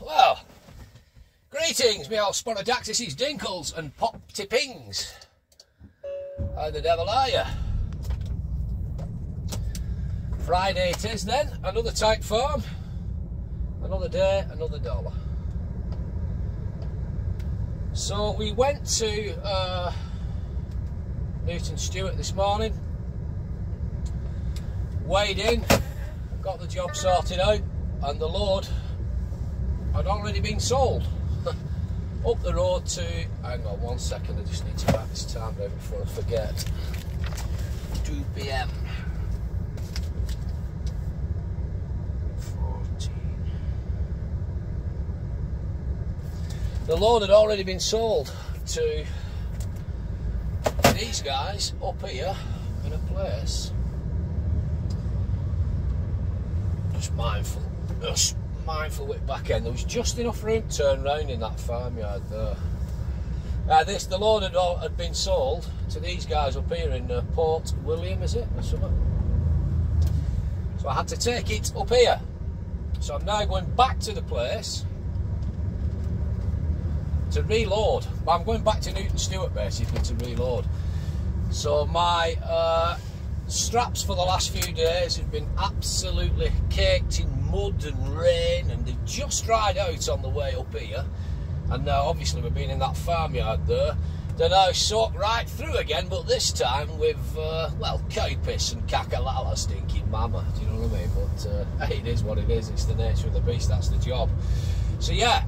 Well, greetings, me old Sporadactyses, Dinkles and Pop Tippings. How the devil are you? Friday it is then, another tight farm, another day, another dollar. So we went to Newton Stewart this morning, weighed in, got the job sorted out, and the load had already been sold. Up the road to, hang on 1 second, I just need to write this time down before I forget. 2 PM. 14. The load had already been sold to these guys up here in a place. Just mindful with back end. There was just enough room to turn round in that farmyard there. The load had been sold to these guys up here in Port William, is it, or something? So I had to take it up here. So I'm now going back to the place to reload. I'm going back to Newton Stewart basically to reload. So my straps for the last few days have been absolutely caked in mud and rain, and they've just dried out on the way up here. And now obviously we've been in that farmyard there. They're now soaked right through again, but this time with well, cow piss and caca-lala stinking mama, do you know what I mean? But hey, it is what it is, it's the nature of the beast, that's the job. So yeah,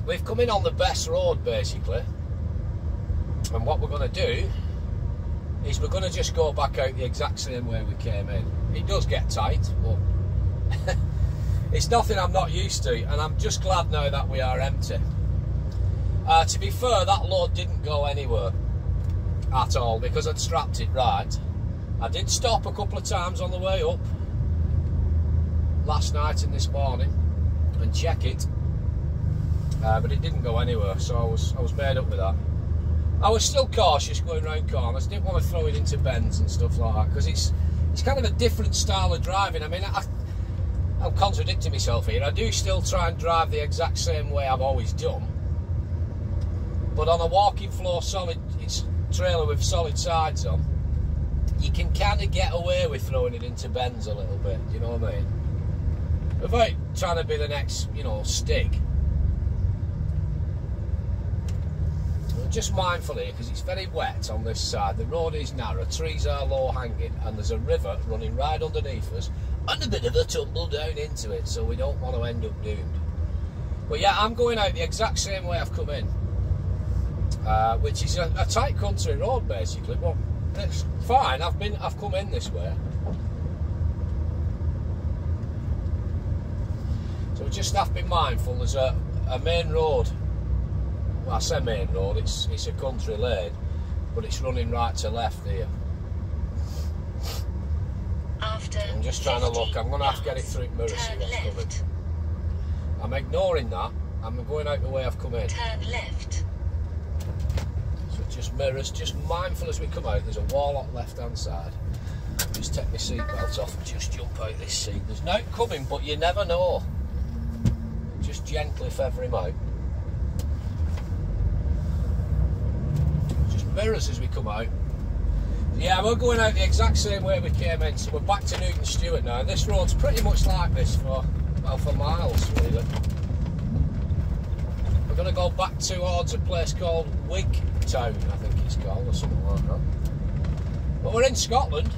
we've come in on the best road basically, and what we're going to do is we're going to just go back out the exact same way we came in. It does get tight, but it's nothing I'm not used to, and I'm just glad now that we are empty. To be fair, that load didn't go anywhere at all because I'd strapped it right. I did stop a couple of times on the way up last night and this morning and check it, but it didn't go anywhere, so I was made up with that. I was still cautious going round corners, didn't want to throw it into bends and stuff like that, because it's kind of a different style of driving. I mean, I'm contradicting myself here. I do still try and drive the exact same way I've always done, but on a walking floor solid trailer with solid sides on, you can kind of get away with throwing it into bends a little bit, you know what I mean? Without trying to be the next, you know, Stig. Just mindful here because it's very wet on this side. The road is narrow, trees are low hanging, and there's a river running right underneath us and a bit of a tumble down into it, so we don't want to end up doomed. But yeah, I'm going out the exact same way I've come in, which is a tight country road basically, but it's fine. I've come in this way. So we just have to be mindful. There's a main road. Well, I say main road, it's a country lane, but it's running right to left here. I'm just trying to look, I'm going to have to get it through mirrors, see what's coming. I'm ignoring that, I'm going out the way I've come in. Turn left. So just mirrors, just mindful as we come out. There's a wall on the left hand side. Just take my seatbelt off and just jump out this seat. There's no coming, but you never know. Just gently feather him out. Mirrors as we come out. Yeah, we're going out the exact same way we came in, so we're back to Newton Stewart now. This road's pretty much like this for miles really. We're going to go back towards a place called Wigtown, I think it's called, or something like that. But we're in Scotland.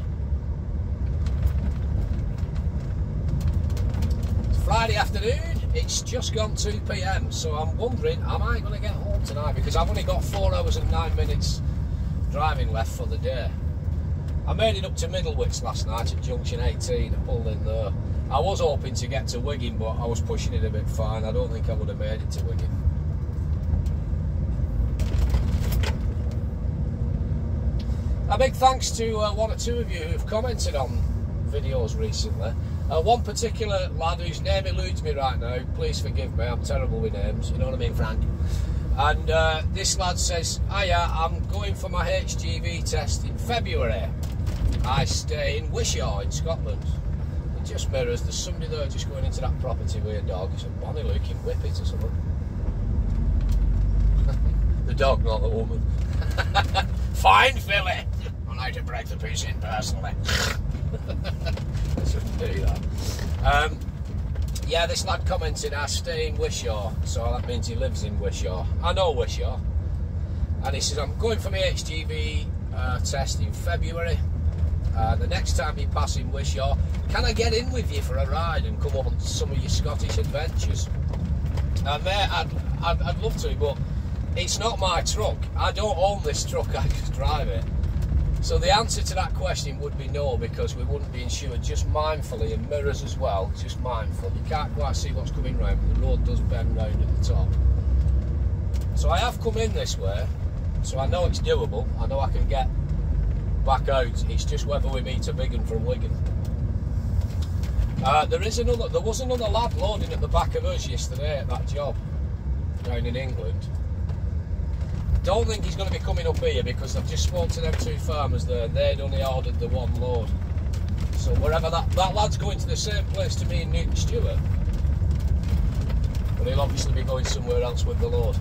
It's Friday afternoon. It's just gone 2 PM, so I'm wondering, am I going to get home tonight? Because I've only got 4 hours and 9 minutes driving left for the day. I made it up to Middlewich last night at junction 18, I pulled in there. I was hoping to get to Wigan, but I was pushing it a bit fine. I don't think I would have made it to Wigan. A big thanks to 1 or 2 of you who've commented on videos recently. One particular lad whose name eludes me right now, please forgive me, I'm terrible with names, you know what I mean, Frank? And this lad says, hiya, I'm going for my HGV test in February. I stay in Wishaw in Scotland. just mirrors. There's somebody there just going into that property with a dog. It's a bonny looking whippet or something. The dog, not the woman. Fine, Philly. I like to break the piece in personally. I shouldn't do that. Yeah, this lad commented, I stay in Wishaw, so that means he lives in Wishaw. I know Wishaw. And he says, I'm going for my HGV test in February. The next time you pass in Wishaw, can I get in with you for a ride and come on some of your Scottish adventures? Mate, I'd love to, but it's not my truck. I don't own this truck, I just drive it. So the answer to that question would be no, because we wouldn't be insured. Just mindfully, and mirrors as well, just mindful. You can't quite see what's coming round, but the road does bend round at the top. So I have come in this way, so I know it's doable. I know I can get back out. It's just whether we meet a big one from Wigan. There was another lad loading at the back of us yesterday at that job down in England. Don't think he's going to be coming up here because I've just spoke to them two farmers there and they'd only ordered the one load. So wherever that lad's going to the same place to me in Newton Stewart, but he'll obviously be going somewhere else with the load.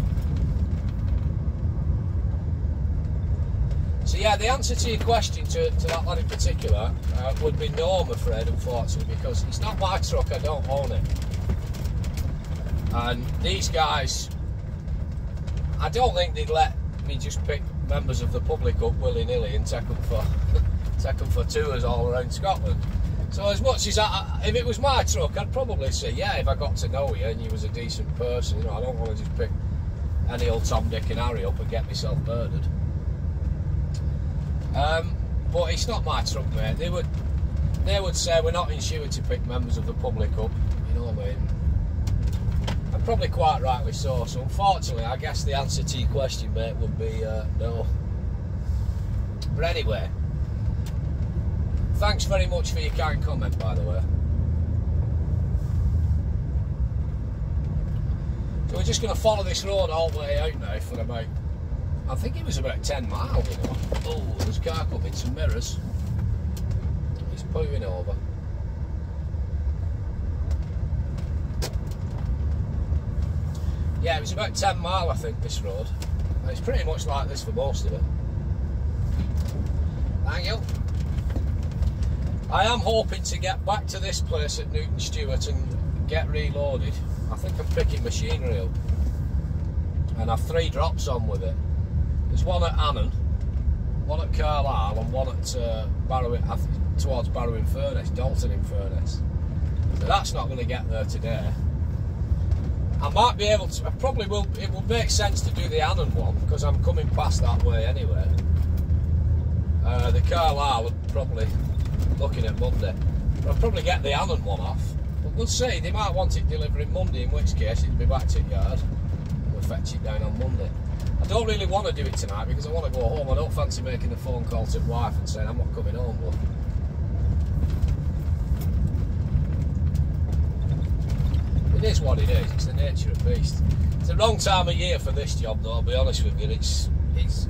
So yeah, the answer to your question to that lad in particular would be no, I'm afraid, unfortunately, because it's not my truck, I don't own it. And these guys, I don't think they'd let me just pick members of the public up willy-nilly and take them for tours all around Scotland. So as much as if it was my truck, I'd probably say, yeah, if I got to know you and you was a decent person, you know, I don't want to just pick any old Tom, Dick and Harry up and get myself murdered. But it's not my truck, mate. They would say we're not insured to pick members of the public up, you know what I mean? And probably quite rightly so. So unfortunately, I guess the answer to your question, mate, would be no. But anyway, thanks very much for your kind comment, by the way. So we're just going to follow this road all the way out now for about, I think it was about 10 miles, you know. Oh, there's a car coming, some mirrors. He's pulling over. Yeah, it was about 10 miles, I think, this road. And it's pretty much like this for most of it. Thank you. I am hoping to get back to this place at Newton Stewart and get reloaded. I think I'm picking machinery up. And I've 3 drops on with it. There's one at Annan, one at Carlisle, and one at Barrow, towards Barrow-in-Furness, Dalton-in-Furness. But that's not going to get there today. I might be able to, I probably will, it will make sense to do the Annan one, because I'm coming past that way anyway. The Carlisle would probably, looking at Monday, but I'll probably get the Annan one off. But we'll see, they might want it delivering Monday, in which case it'll be back to the yard. We'll fetch it down on Monday. I don't really want to do it tonight because I want to go home. I don't fancy making a phone call to the wife and saying I'm not coming home, but it is what it is. It's the nature of the beast. It's the wrong time of year for this job, though, I'll be honest with you. It's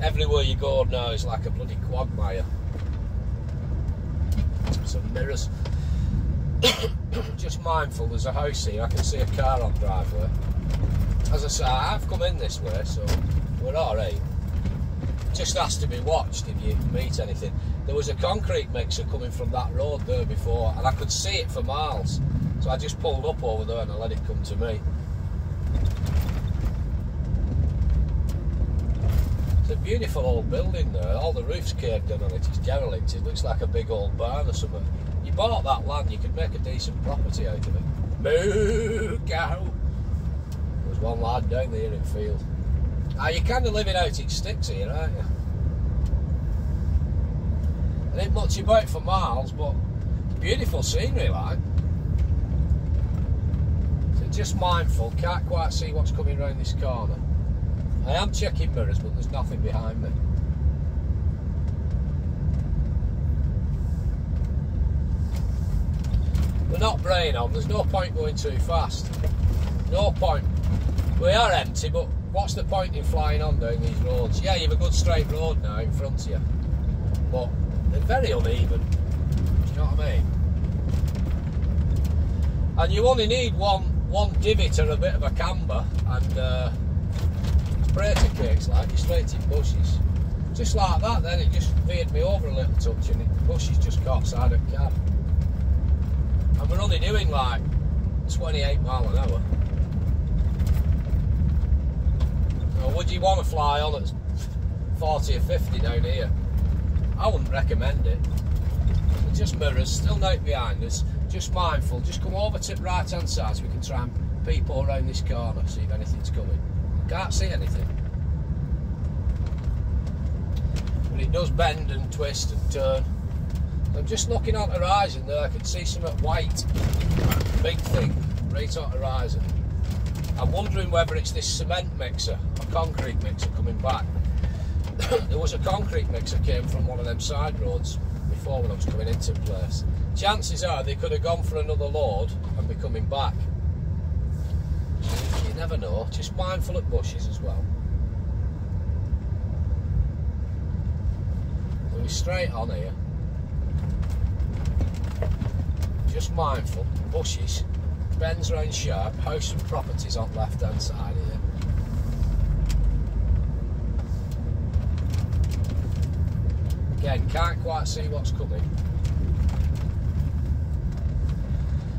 everywhere you go now, it's like a bloody quagmire. Some mirrors. Just mindful, there's a house here. I can see a car on the driveway. As I say, I've come in this way, so we're alright. Just has to be watched if you meet anything. There was a concrete mixer coming from that road there before, and I could see it for miles. So I just pulled up over there and I let it come to me. It's a beautiful old building there. All the roof's caved in on it. It's derelict. It looks like a big old barn or something. You bought that land, you could make a decent property out of it. Moo cow. There's one lad down there in field. You're kind of living out in sticks here, aren't you? There ain't much about for miles, but beautiful scenery, like. So just mindful, can't quite see what's coming round this corner. I am checking mirrors, but there's nothing behind me. We're not braying on, there's no point going too fast. No point. We are empty, but what's the point in flying on down these roads? Yeah, you have a good straight road now in front of you, but they're very uneven. Do you know what I mean? And you only need one divot or a bit of a camber, and crater cakes like you straight in bushes. Just like that, then it just veered me over a little touch, and the bushes just caught side of the cab. And we're only doing like 28 mile an hour. Now, would you want to fly on at 40 or 50 down here? I wouldn't recommend it. But just mirrors, still no behind us, just mindful, just come over to the right hand side so we can try and peep all around this corner, see if anything's coming. Can't see anything. But it does bend and twist and turn. I'm just looking on the horizon there, I can see something white, big thing, right on the horizon. I'm wondering whether it's this cement mixer, a concrete mixer coming back. There was a concrete mixer came from one of them side roads before when I was coming into the place. Chances are they could have gone for another load and be coming back. You never know, just mindful of bushes as well. We're straight on here. Just mindful, bushes, bends round sharp, house and properties on the left hand side here. Again, can't quite see what's coming.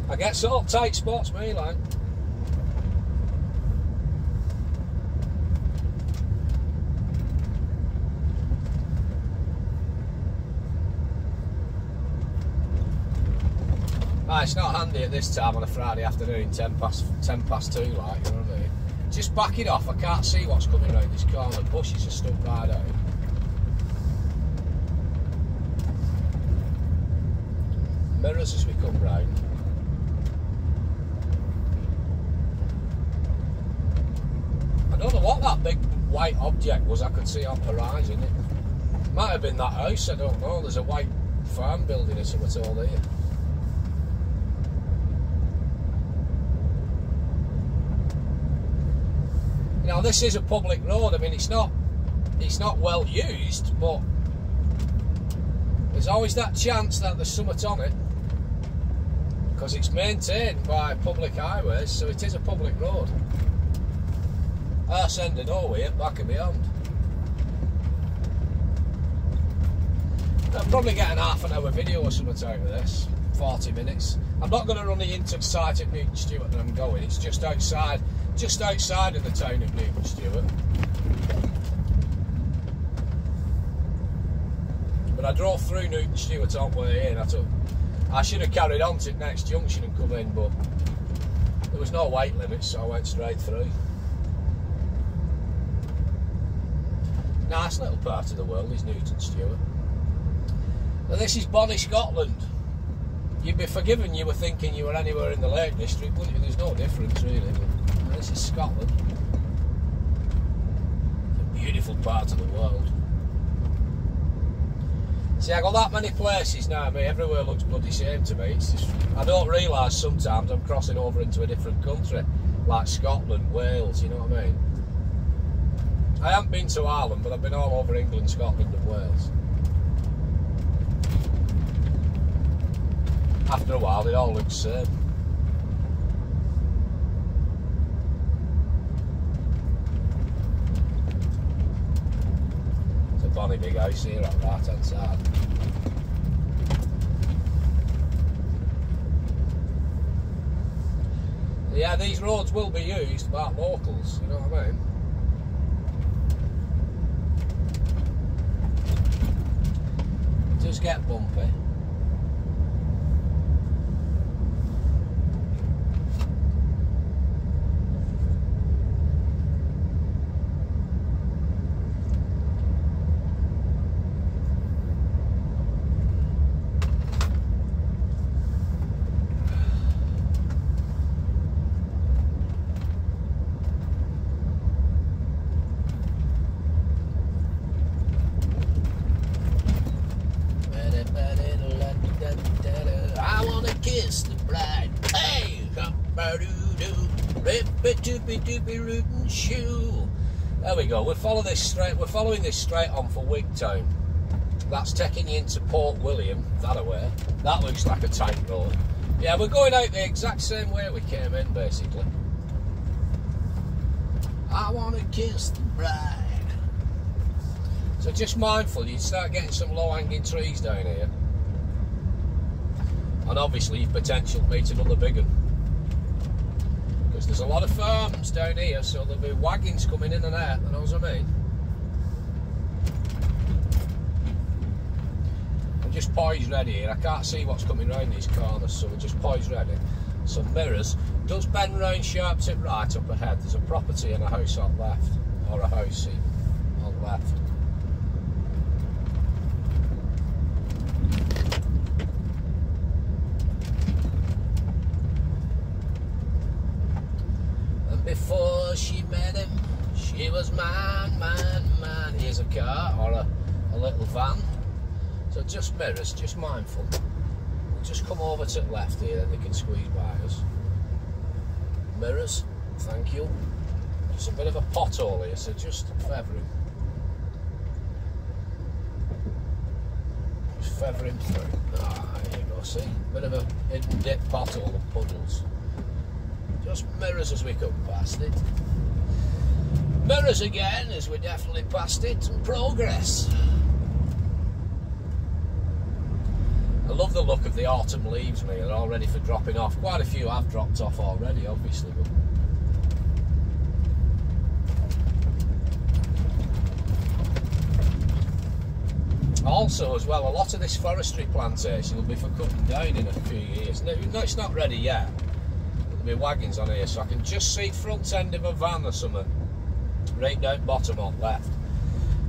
I get sort of tight spots, me like. It's not handy at this time on a Friday afternoon, 10 past 2, like, you know what I mean? Just back it off, I can't see what's coming round this corner, bushes are stuck right out. Mirrors as we come round. I don't know what that big white object was I could see on the horizon. It might have been that house, I don't know, there's a white farm building or something all there. Now this is a public road. I mean, it's not well used, but there's always that chance that there's something on it because it's maintained by public highways, so it is a public road. Arse end of nowhere, back and beyond. I'll probably get an half an hour video or something out of this, 40 minutes. I'm not going to run it into the site at Newton Stewart that I'm going. It's just outside of the town of Newton Stewart. But I drove through Newton Stewart on the way in. I should have carried on to the next junction and come in, but there was no weight limit, so I went straight through. Nice little part of the world is Newton Stewart. Now this is Bonnie, Scotland. You'd be forgiven you were thinking you were anywhere in the Lake District, wouldn't you? There's no difference really. But this is Scotland. It's a beautiful part of the world. See, I got that many places now, mate, everywhere looks bloody same to me. It's just, I don't realise sometimes I'm crossing over into a different country, like Scotland, Wales, you know what I mean? I haven't been to Ireland, but I've been all over England, Scotland and Wales. After a while, it all looks the same. It's a bonny big house here on the right hand side. Yeah, these roads will be used by locals, you know what I mean? It does get bumpy. There we go. We're following this straight on for Wigtown. That's taking you into Port William, that away. That looks like a tight road. Yeah, we're going out the exact same way we came in, basically. I want to kiss the bride. So just mindful, you start getting some low-hanging trees down here. And obviously you've potential to meet another big one. Because there's a lot of farms down here, so there'll be wagons coming in and out, you know what I mean? I'm just poised ready here. I can't see what's coming round these corners, so we're just poised ready. Some mirrors. Does bend round sharp tip right up ahead. There's a property and a house on left. Or a house even on left. And before she met him, she was mine, mine, mine. Here's a car or a little van. So just mirrors, just mindful. We'll just come over to the left here and they can squeeze by us. Mirrors, thank you. Just a bit of a pothole here, so just feathering. Just feathering through. Ah, there you go, see? Bit of a hidden dip pothole and puddles. Just mirrors as we come past it. Mirrors again as we definitely passed it, and progress. I love the look of the autumn leaves, mate. They're all ready for dropping off. Quite a few have dropped off already, obviously. But also, as well, a lot of this forestry plantation will be for cutting down in a few years. No, it's not ready yet. There'll be wagons on here, so I can just see front end of a van or something, right down bottom on left.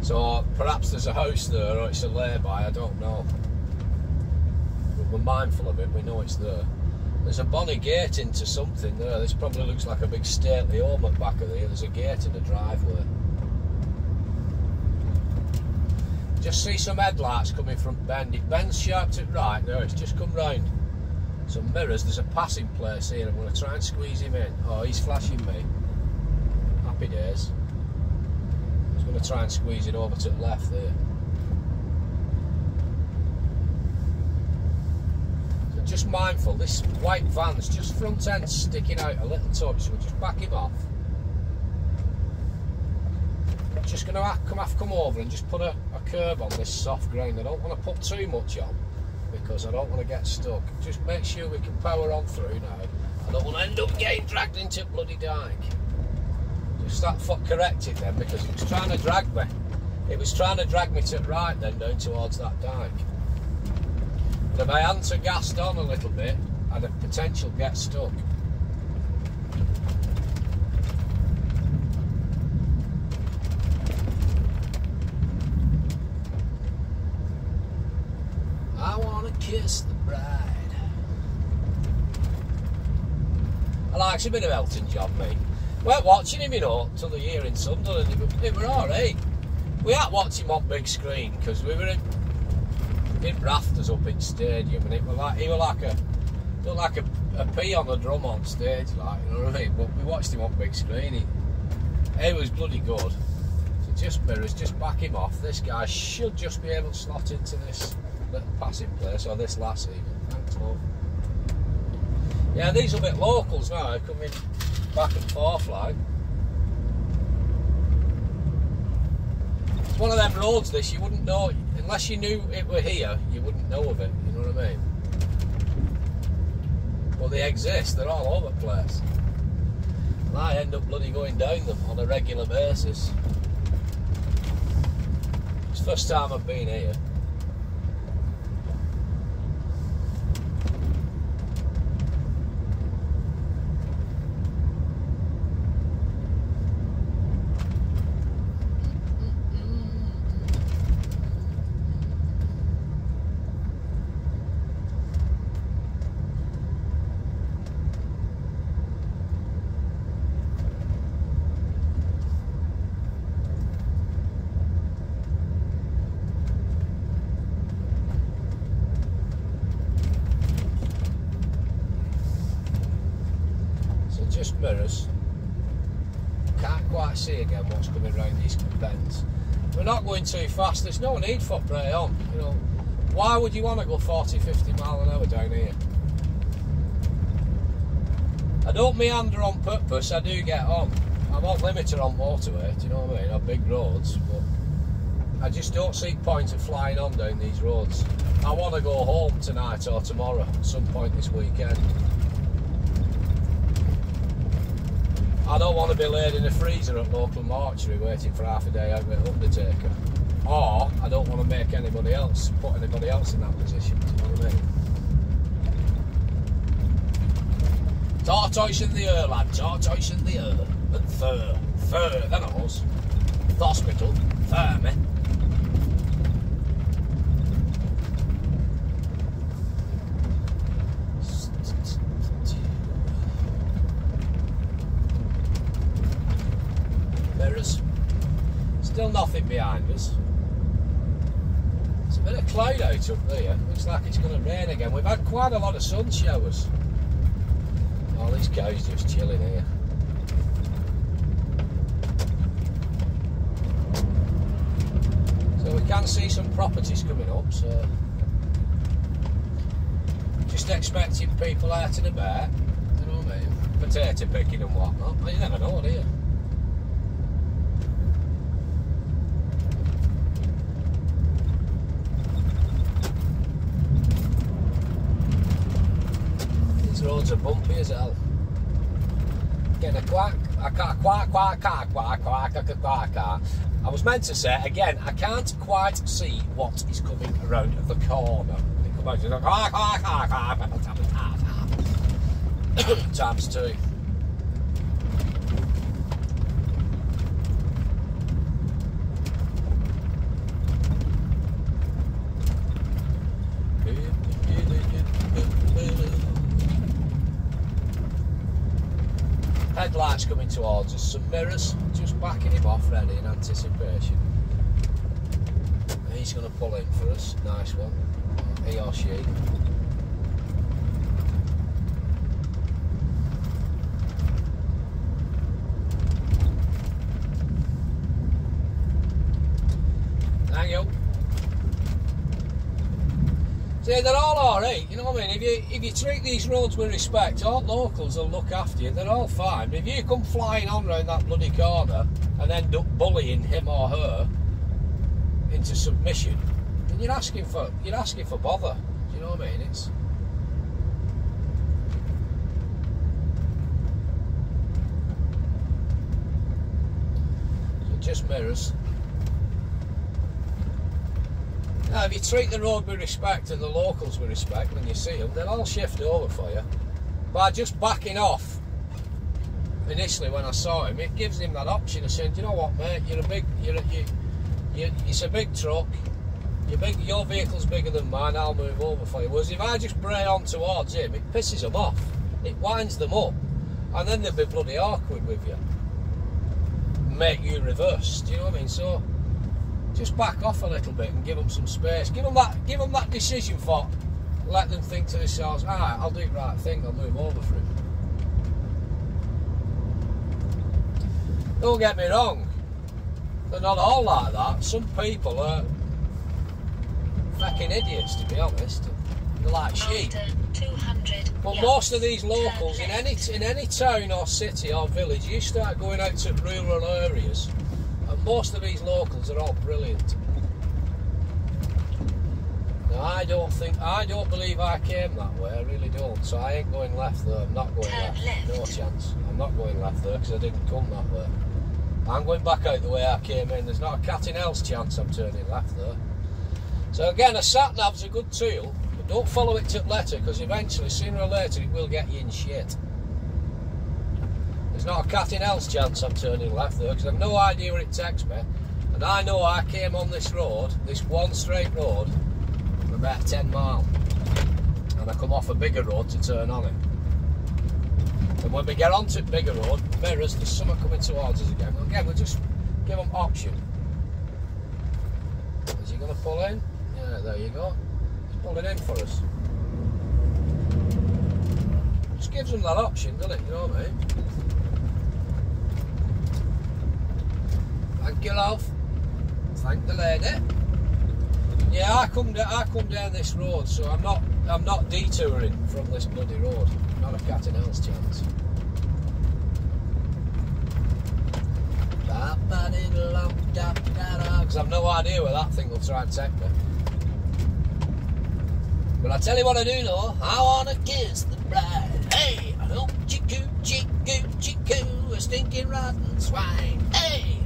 So perhaps there's a house there, or it's a lay-by. I don't know. We're mindful of it, we know it's there. There's a bonny gate into something there. This probably looks like a big stately home at back of there. There's a gate in the driveway. Just see some headlights coming from bend. It bends sharp to right. No, it's just come round. Some mirrors. There's a passing place here. I'm going to try and squeeze him in. Oh, he's flashing me. Happy days. I was going to try and squeeze it over to the left there. Just mindful, this white van's just front end sticking out a little touch, so we'll just back him off. Just going to come over and just put a curb on this soft ground. I don't want to put too much on because I don't want to get stuck. Just make sure we can power on through now. I don't want to end up getting dragged into a bloody dyke. Just that foot corrected then, because it was trying to drag me. It was trying to drag me to the right then down towards that dyke. But if I hadn't gassed on a little bit, I'd have potential get stuck. I want to kiss the bride. I likes a bit of Elton John, mate. We weren't watching him, you know, till the year in Sunderland. It were alright. We had watched him on big screen because we were in rafters up in stadium, and it was like he was like a pea on a drum on stage, like, you know what I mean? But we watched him on big screen. He was bloody good. So just mirrors, just back him off. This guy should just be able to slot into this little passing place, or this lassie even. Thanks, love. Yeah, these are a bit locals now, coming back and forth like. It's one of them roads, this, you wouldn't know. Unless you knew it were here, you wouldn't know of it, you know what I mean? Well, they exist, they're all over the place. And I end up bloody going down them on a regular basis. It's the first time I've been here. Just mirrors. Can't quite see again what's coming round these bends. We're not going too fast. There's no need for brake on. You know, why would you want to go 40, 50 mile an hour down here? I don't meander on purpose, I do get on. I'm on limiter on motorway, do you know what I mean, on big roads, but I just don't see the point of flying on down these roads. I want to go home tonight or tomorrow, at some point this weekend. I don't want to be laid in a freezer at local mortuary waiting for half a day out with Undertaker. Or, I don't want to make anybody else, put anybody else in that position, do you know what I mean? Tortoise in the air, lad, tortoise in the air. And fur, then I was. The hospital, fur me. Mirrors. Still nothing behind us. There's a bit of cloud out up there. Looks like it's going to rain again. We've had quite a lot of sun showers. Oh, these cows just chilling here. So we can see some properties coming up, so just expecting people out and about, you know what I mean? Potato picking and whatnot, but you never know, do you? These roads are bumpy as hell. Getting a quack, I was meant to say again, I can't quite see what is coming around the corner. It comes out times two. Headlights coming towards us, some mirrors, just backing him off ready in anticipation. He's going to pull in for us, nice one, he or she. Thank you. See, they're all alright, you know what I mean? If you treat these roads with respect, all locals will look after you, they're all fine. But if you come flying on round that bloody corner and end up bullying him or her into submission, then you're asking for bother. Do you know what I mean? It's so just mirrors. Now, if you treat the road with respect and the locals with respect when you see them, they'll all shift over for you. By just backing off, initially when I saw him, it gives him that option of saying, do you know what, mate, it's a big truck, your vehicle's bigger than mine, I'll move over for you. Whereas if I just bray on towards him, it pisses them off, it winds them up, and then they'll be bloody awkward with you. Make you reverse, do you know what I mean? So just back off a little bit and give them some space. Give them that decision for. Let them think to themselves, alright, I'll do the right thing, I'll move over for him. Don't get me wrong, they're not all like that. Some people are fucking idiots, to be honest. They're like sheep. But most of these locals, in any town or city or village, you start going out to rural areas, and most of these locals are all brilliant. Now, I don't believe I came that way, I really don't. So I ain't going left there, I'm not going left, no chance. I'm not going left there because I didn't come that way. I'm going back out the way I came in, there's not a cat in hell's chance I'm turning left there. So again, a sat-nav's a good tool, but don't follow it to the letter, because eventually, sooner or later, it will get you in shit. There's not a cat in hell's chance I'm turning left there, because I've no idea where it takes me, and I know I came on this road, this one straight road, for about 10 miles, and I come off a bigger road to turn on it. And when we get onto the bigger road, mirrors, there's someone coming towards us again. Again, we'll just give them option. Is he going to pull in? Yeah, there you go. He's pulling in for us. Just gives them that option, doesn't it? You know what I mean? Thank you, love. Thank the lady. Yeah, I come down this road, so I'm not detouring from this bloody road. Not a cat in hell's chance. because I've no idea where that thing will try and take me. But I tell you what I do know, I wanna kiss the bride. Hey, I don't chicoo, a stinking rotten swine. Hey,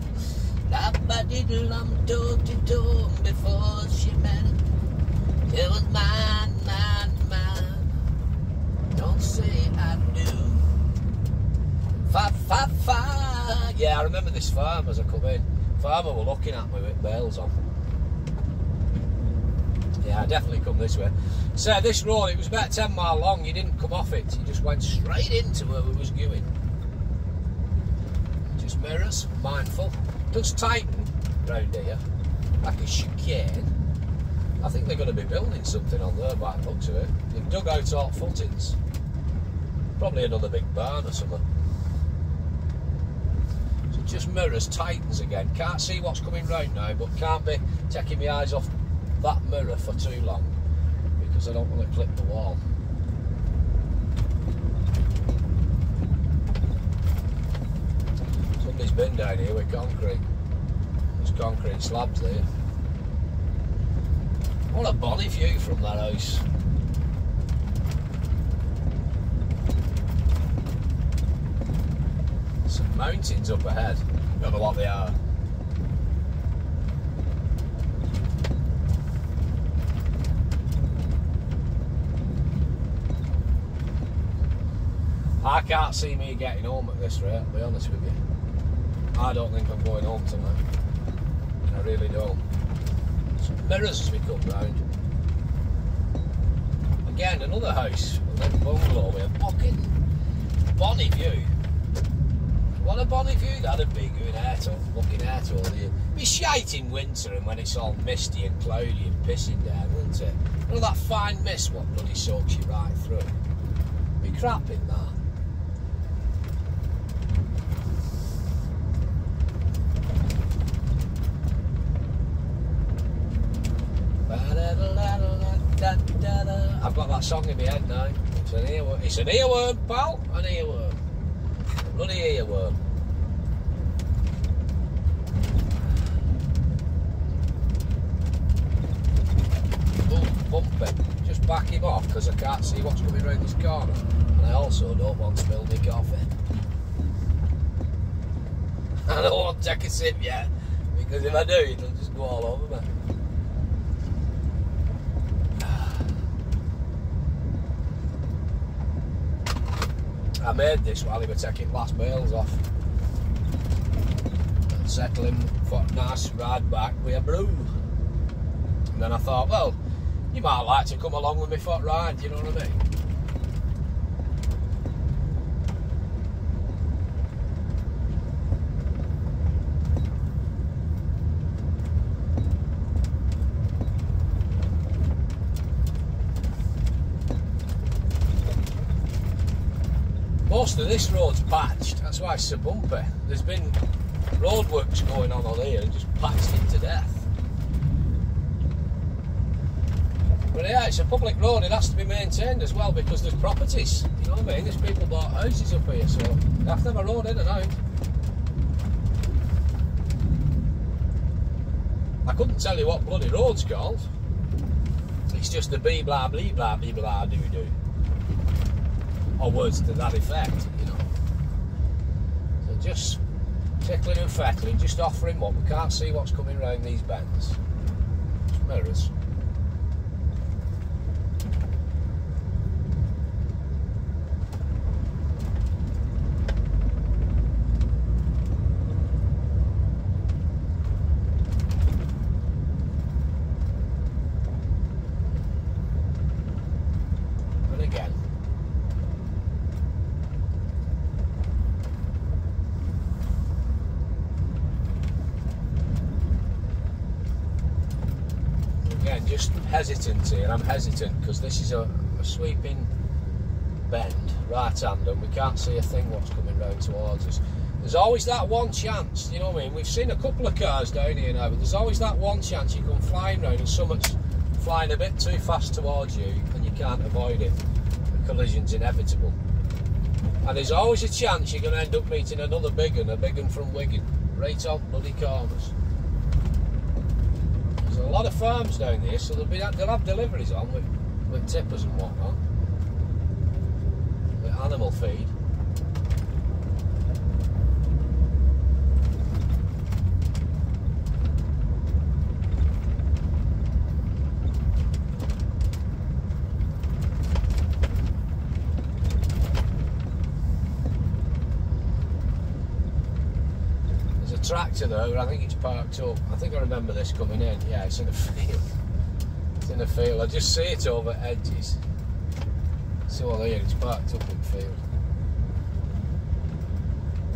la-ba-diddle-um-do-do-do, before she met it. It was mine, mine, mine. Don't say I do. Fa, fa, fa. Yeah, I remember this farm as I come in. Farmer were looking at me with bales on. Yeah, I definitely come this way. So this road, it was about 10 mile long. You didn't come off it. You just went straight into where we was going. Just mirrors, mindful. It does tighten round here, like a chicane. I think they're going to be building something on there by the looks of it. They've dug out all footings. Probably another big barn or something. So it just mirrors, tightens again. Can't see what's coming round now, but can't be taking my eyes off that mirror for too long because I don't want to clip the wall. Somebody's been down here with concrete. There's concrete slabs there. What a bonny view from that house. Some mountains up ahead. Don't know what they are. I can't see me getting home at this rate, I'll be honest with you. I don't think I'm going home tonight. I really don't. Some mirrors as we come round. Again, another house, a little bungalow with a fucking bonny view. What a bonny view that'd be, going out or looking out all the. It'd be shite in winter and when it's all misty and cloudy and pissing down, wouldn't it? You know that fine mist what bloody soaks you right through? It'd be crap in that. I've got that song in my head now. It's an earworm. It's an earworm, pal. An earworm. A bloody earworm. Oh, bump it. Just back him off because I can't see what's coming around this corner. And I also don't want to spill my coffee. I don't want to take a sip yet because if I do, it'll just go all over me. I made this while he was taking last bales off and settling for a nice ride back with a brew. And then I thought, well, you might like to come along with me for a ride, you know what I mean? Most of this road's patched, that's why it's so bumpy. There's been roadworks going on here and just patched it to death. But yeah, it's a public road, it has to be maintained as well because there's properties, you know what I mean? There's people bought houses up here, so they have to have a road in and out. I couldn't tell you what bloody road's called. It's just the bee blah blee blah blee blah doo doo. Or words to that effect, you know. So just tickling and fettling, just offering what we can't see what's coming round these bends. Just mirrors. And again. Just hesitant here. I'm hesitant because this is a sweeping bend, right hand, and we can't see a thing what's coming round towards us. There's always that one chance, you know what I mean? We've seen a couple of cars down here now, but there's always that one chance you come flying round and someone's flying a bit too fast towards you and you can't avoid it. The collision's inevitable. And there's always a chance you're going to end up meeting another big un, a big un from Wigan, right on bloody corners. a lot of farms down there, so they'll have deliveries on with tippers and whatnot, with animal feed. Tractor though, I think it's parked up. I think I remember this coming in. Yeah, it's in a field. It's in a field. I just see it over edges. See what here? It's parked up in the field.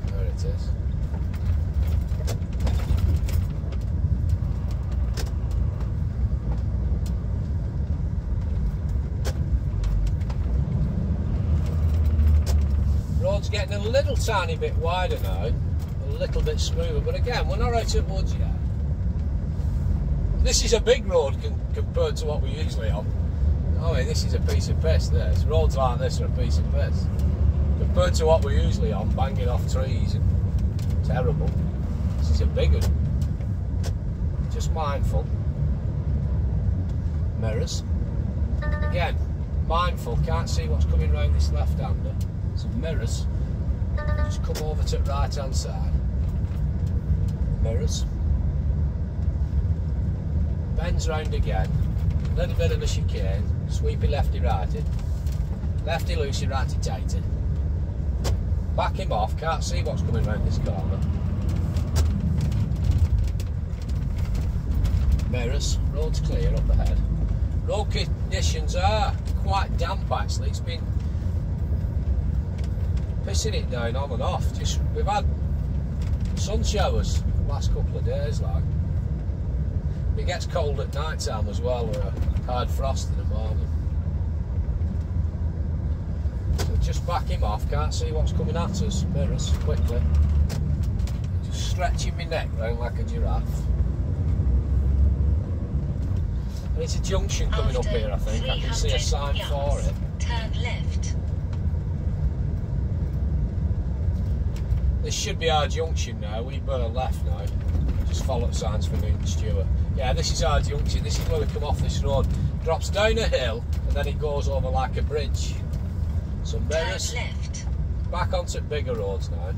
There it is. Road's getting a little tiny bit wider now. A little bit smoother, but again, we're not out at woods yet. This is a big road compared to what we're usually on. Oh, yeah, this is a piece of piss. This roads like this are a piece of piss compared to what we're usually on, banging off trees and terrible. This is a big one. Just mindful. Mirrors. Again, mindful. Can't see what's coming round this left-hander. So mirrors. Just come over to the right hand side. Mirrors. Bends round again. A little bit of a chicane. Sweepy lefty righty. Lefty loosey righty tighty. Back him off. Can't see what's coming round this corner. Mirrors. Road's clear up ahead. Road conditions are quite damp actually. It's been pissing it down on and off. We've had sun showers the last couple of days, like. It gets cold at night time as well, with a hard frost in the morning. So just back him off, can't see what's coming at us. Mirrors, quickly. Just stretching my neck round like a giraffe. And it's a junction coming up here, I think. I can see a sign for it. Turn left. This should be our junction now. We burn left now. Just follow signs for Newton Stewart. Yeah, this is our junction. This is where we come off this road. Drops down a hill and then it goes over like a bridge. So mirrors. Turn left. Back onto bigger roads now.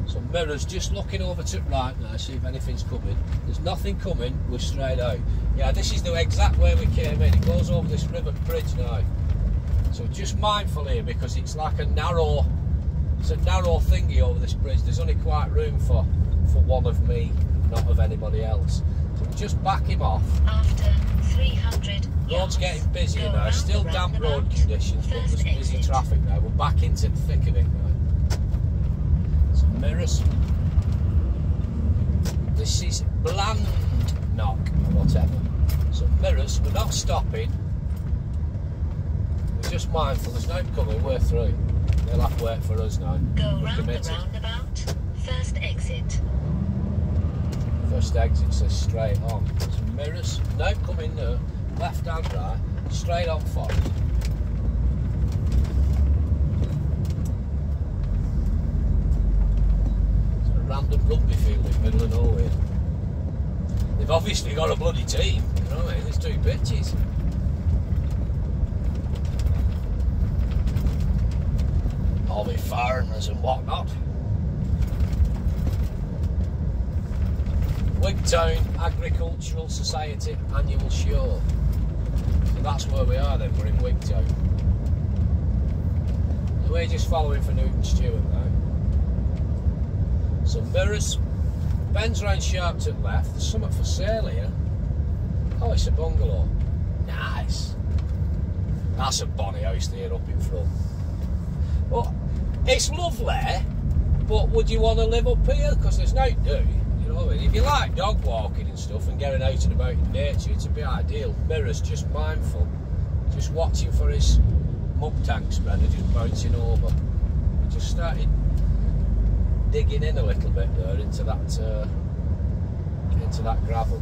So mirrors, just looking over to the right now, see if anything's coming. There's nothing coming, we're straight out. Yeah, this is the exact way we came in. It goes over this river bridge now. So just mindful here because it's like a narrow thingy over this bridge. There's only quite room for one of me, not of anybody else. So just back him off. After 300 Road's getting busier now. Still damp road conditions, but there's busy traffic now. We're back into the thick of it now. So mirrors. This is bland knock or whatever. So mirrors, we're not stopping. We're just mindful. There's no coming. We're through. They'll have to wait for us now. Go We're round committed. the roundabout. First exit. First exit says straight on. Some mirrors. No coming there. Left and right. Straight on forward. It's a random rugby field in the middle of nowhere. They've obviously got a bloody team. You know what I mean? There's 2 pitches. All the foreigners and whatnot. Wigtown Agricultural Society annual show. So that's where we are then, we're in Wigtown. So we're just following for Newton Stewart now. So mirrors, bends round sharp to the left, there's something for sale here. Oh, it's a bungalow. Nice. That's a bonny house there up in front. Well, it's lovely, but would you want to live up here? Because there's no do. You know what I mean? If you like dog walking and stuff and getting out and about in nature, it'd be ideal. Mirrors, just mindful. Just watching for his muck tank spreader just bouncing over. We just started digging in a little bit there into that gravel.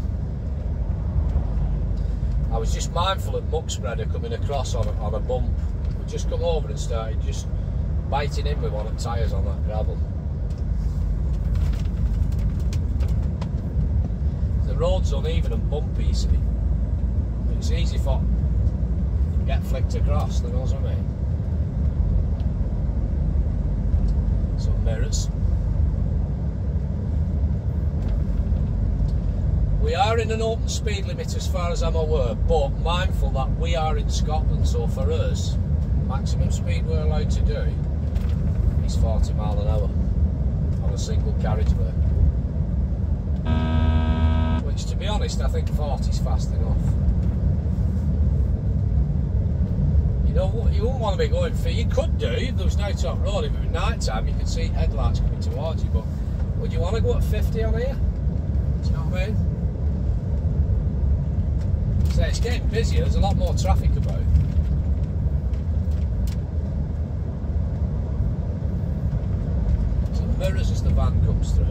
I was just mindful of muck spreader coming across on a bump. We just come over and started just biting in with one of the tyres on that gravel. The road's uneven and bumpy, you see. It's easy for get flicked across, you know what I mean? Some mirrors. We are in an open speed limit as far as I'm aware, but mindful that we are in Scotland, so for us, maximum speed we're allowed to do is 40 mile an hour on a single carriageway. Which, to be honest, I think 40 is fast enough. You know, you wouldn't want to be going for, you could do, if there was no top road, if it was night time, you could see headlights coming towards you, but would you want to go at 50 on here? Do you know what I mean? So it's getting busier, there's a lot more traffic about. So mirrors as the van comes through.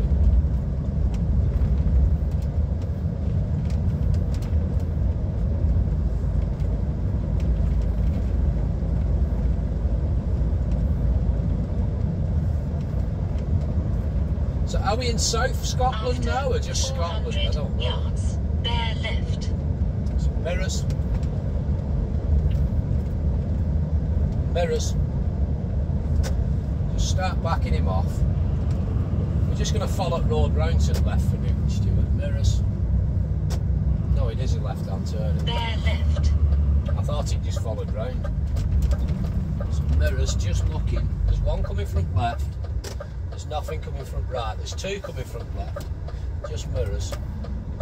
So are we in South Scotland now or just Scotland? I don't know. Yards, bear left. Some mirrors. Mirrors. Just start backing him off. We're just going to follow the road round to the left for Newton Stewart. Mirrors. No, it is a left-hand turn. Bear left. I thought it just followed round. Some mirrors, just looking. There's one coming from left. There's nothing coming from right. There's two coming from left. Just mirrors.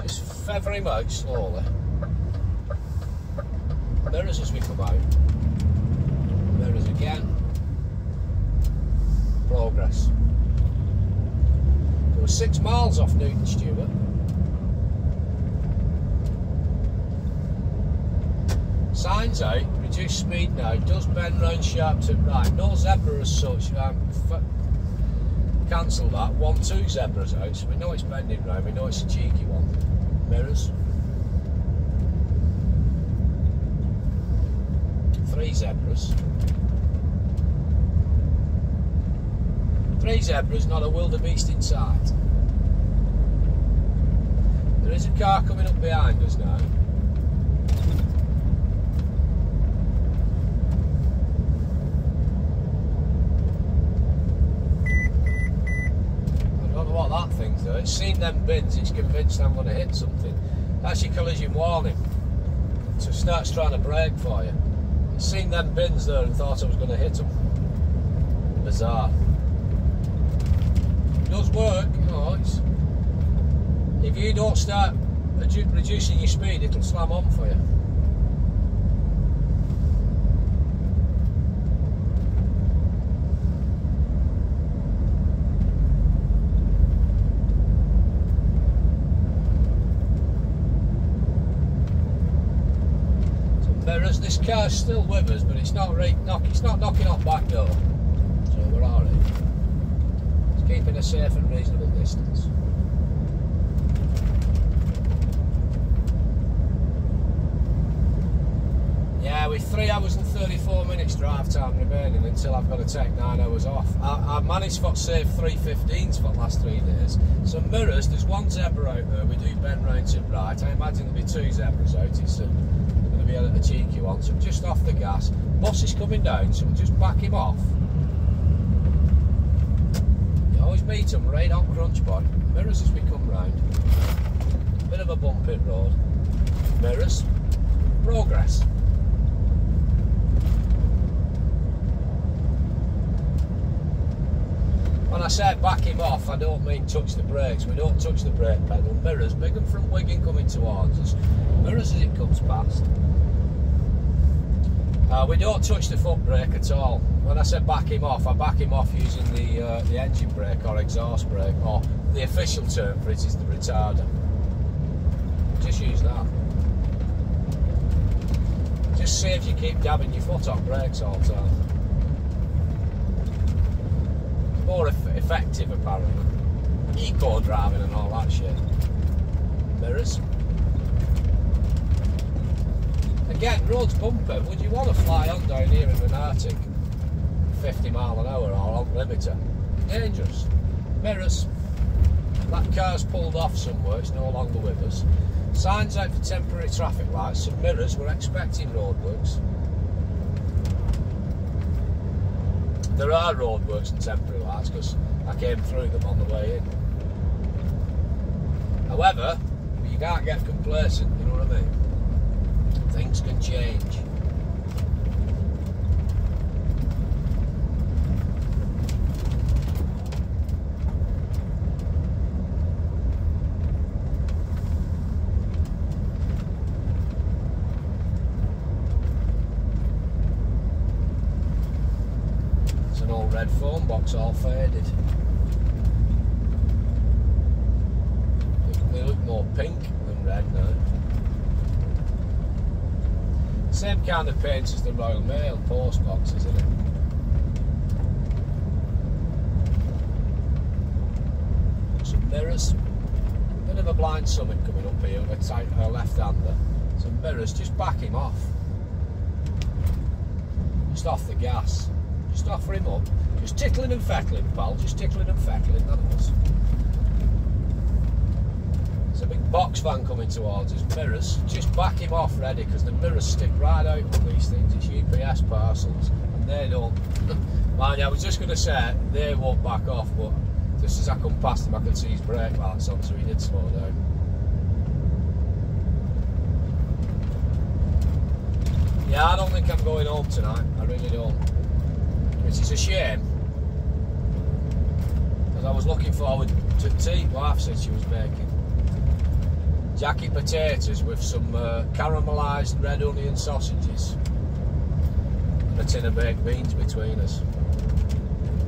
Just feather him out slowly. Mirrors as we come out. Mirrors again. Progress. There were 6 miles off Newton Stewart. Signs out. Reduce speed now. Does bend round sharp to right. No zebra as such. Cancel that. 1-2 zebras out, so we know it's bending round, we know it's a cheeky one. Mirrors. 3 zebras. 3 zebras, not a wildebeest in sight. There is a car coming up behind us now. What that thing's doing. It's seen them bins, it's convinced I'm going to hit something. That's your collision warning. So it starts trying to brake for you. It's seen them bins there and thought I was going to hit them. Bizarre. It does work, you know. It's, if you don't start reducing your speed, it'll slam on for you. Mirrors. This car's still with us, but it's not knocking off back door, so we're alright. It's keeping a safe and reasonable distance. Yeah, with 3 hours and 34 minutes drive time remaining until I've got to take 9 hours off. I've managed to save 3:15s for the last 3 days. So mirrors, there's 1 zebra out there. We do bend round to right. I imagine there'll be 2 zebras out. It's be a cheeky one, so just off the gas. Bus is coming down, so we'll just back him off. You always meet him right on crunch point. Mirrors as we come round. Bit of a bumpy road. Mirrors. Progress. When I say back him off, I don't mean touch the brakes. We don't touch the brake pedal. Mirrors, big one from Wigan coming towards us. Mirrors as it comes past. We don't touch the foot brake at all. When I said back him off, I back him off using the engine brake or exhaust brake, or the official term for it is the retarder. Just use that. Just saves you keep dabbing your foot on brakes all the time. It's more effective apparently. Eco driving and all that shit. Mirrors. Again, road's bumpy. Would you want to fly on down here in an Arctic 50 mile an hour or on limiter? Dangerous. Mirrors. That car's pulled off somewhere, it's no longer with us. Signs out for temporary traffic lights, some mirrors, we're expecting roadworks. There are roadworks and temporary lights because I came through them on the way in. However, you can't get complacent, you know what I mean? Things can change. It's an old red phone box, all faded. They look more pink than red now. Same kind of paint as the Royal Mail post box, isn't it? Some mirrors. Bit of a blind summit coming up here with a left-hander. Some mirrors, just back him off. Just off the gas. Just offer him up. Just tickling and feckling, pal. Just tickling and feckling, that was. There's a big box van coming towards us. Mirrors, just back him off ready, because the mirrors stick right out on these things. It's UPS parcels, and they don't. Mind you, I was just going to say they won't back off, but just as I come past him, I could see his brake lights on, so he did slow down. Yeah, I don't think I'm going home tonight. I really don't. Which is a shame, because I was looking forward to tea. Wife said she was making jacket potatoes with some caramelised red onion sausages and a tin of baked beans between us.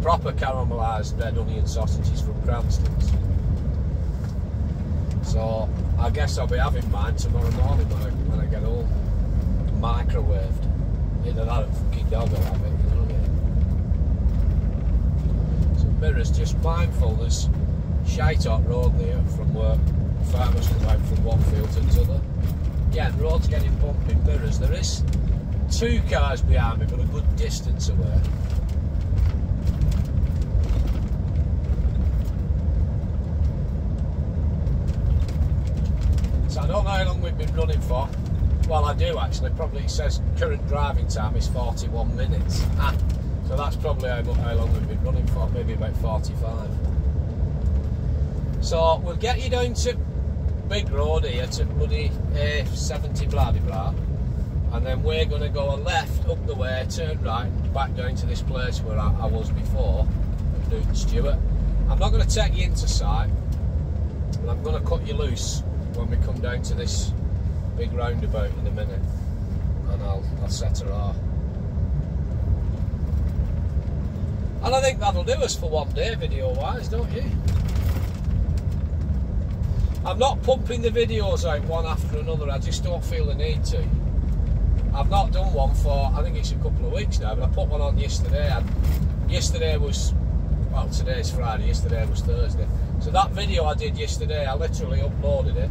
Proper caramelised red onion sausages from Cranston's. So I guess I'll be having mine tomorrow morning when I get home. Microwaved. Either that or fucking dog will have it, you know what I mean? Some mirrors, just mindful, there's shite hot road there from work. Farmers come out from one field to another. Yeah, the road's getting bumpy. Mirrors. There is 2 cars behind me, but a good distance away. So I don't know how long we've been running for. Well, I do actually. Probably it says current driving time is 41 minutes. So that's probably how long we've been running for. Maybe about 45. So we'll get you down to big road here to bloody A70 blah blah, and then we're going to go a left up the way, turn right, back down to this place where I was before, at Newton Stewart. I'm not going to take you into sight, but I'm going to cut you loose when we come down to this big roundabout in a minute, and I'll set her off. And I think that'll do us for one day video wise, don't you? I'm not pumping the videos out one after another, I just don't feel the need to. I've not done one for, I think it's a couple of weeks now, but I put one on yesterday, and yesterday was, well, today's Friday, yesterday was Thursday. So that video I did yesterday, I literally uploaded it.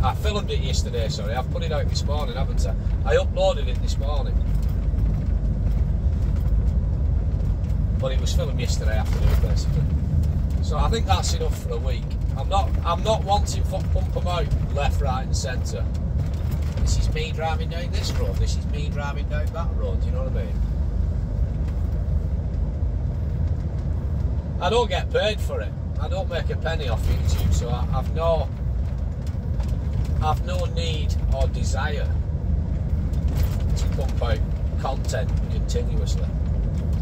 I filmed it yesterday, sorry, I've put it out this morning, haven't I? I uploaded it this morning. But it was filmed yesterday afternoon, basically. So I think that's enough for a week. I'm not wanting to pump them out left, right and centre. This is me driving down this road, this is me driving down that road, you know what I mean? I don't get paid for it. I don't make a penny off YouTube, so I've no need or desire to pump out content continuously.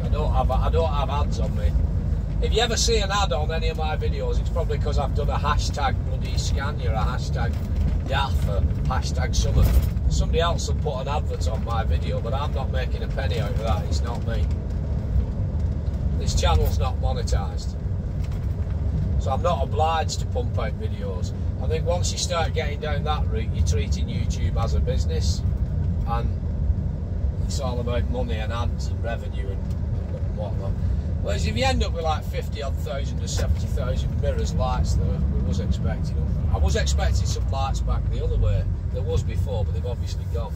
I don't have ads on me. If you ever see an ad on any of my videos, it's probably because I've done a hashtag bloody Scania, a hashtag DAF, a hashtag something. Somebody else will put an advert on my video, but I'm not making a penny out of that, it's not me. This channel's not monetised. So I'm not obliged to pump out videos. I think once you start getting down that route, you're treating YouTube as a business, and it's all about money and ads and revenue and whatnot. Whereas if you end up with like 50-odd thousand or 70,000 mirrors, lights there, we was expecting them. I was expecting some lights back the other way. There was before, but they've obviously gone.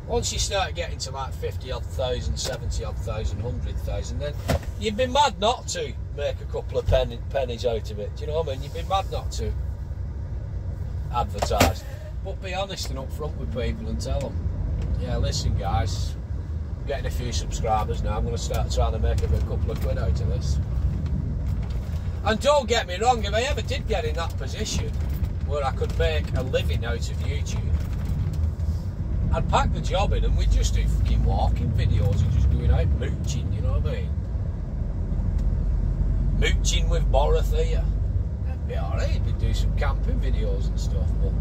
Once you start getting to like 50 odd thousand, 70 odd thousand, 100,000, then you'd be mad not to make a couple of pennies out of it. Do you know what I mean? You'd be mad not to advertise. But be honest and upfront with people and tell them, yeah, listen guys, I'm getting a few subscribers now, I'm going to start trying to make a couple of quid out of this. And don't get me wrong, if I ever did get in that position where I could make a living out of YouTube, I'd pack the job in and we'd just do fucking walking videos and just going out mooching, you know what I mean? Mooching with Borothea. That'd be alright, we'd do some camping videos and stuff, but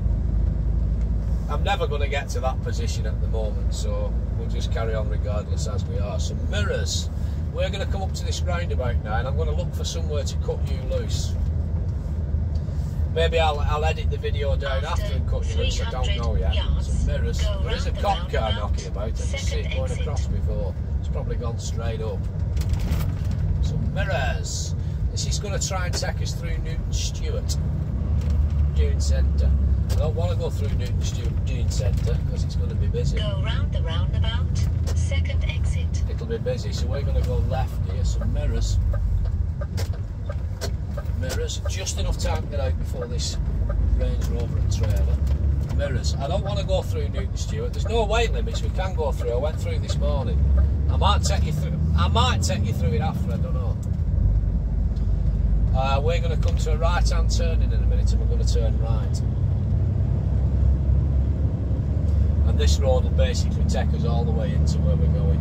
I'm never going to get to that position at the moment, so we'll just carry on regardless as we are. Some mirrors. We're going to come up to this roundabout now and I'm going to look for somewhere to cut you loose. Maybe I'll edit the video down after and cut you loose, I don't know yet. Some mirrors. There is a cop car knocking about, I can see it going across before. It's probably gone straight up. Some mirrors. This is going to try and take us through Newton Stewart Dune Centre. I don't want to go through Newton Stewart Dune Centre because it's going to be busy. Go round the roundabout, second exit. It'll be busy, so we're going to go left here. Some mirrors. Mirrors, just enough time to get out before this Range Rover and trailer. Mirrors. I don't want to go through Newton Stewart. There's no weight limits we can go through. I went through this morning. I might take you through it after, I don't know. We're going to come to a right hand turning in a minute and we're going to turn right. And this road will basically take us all the way into where we're going.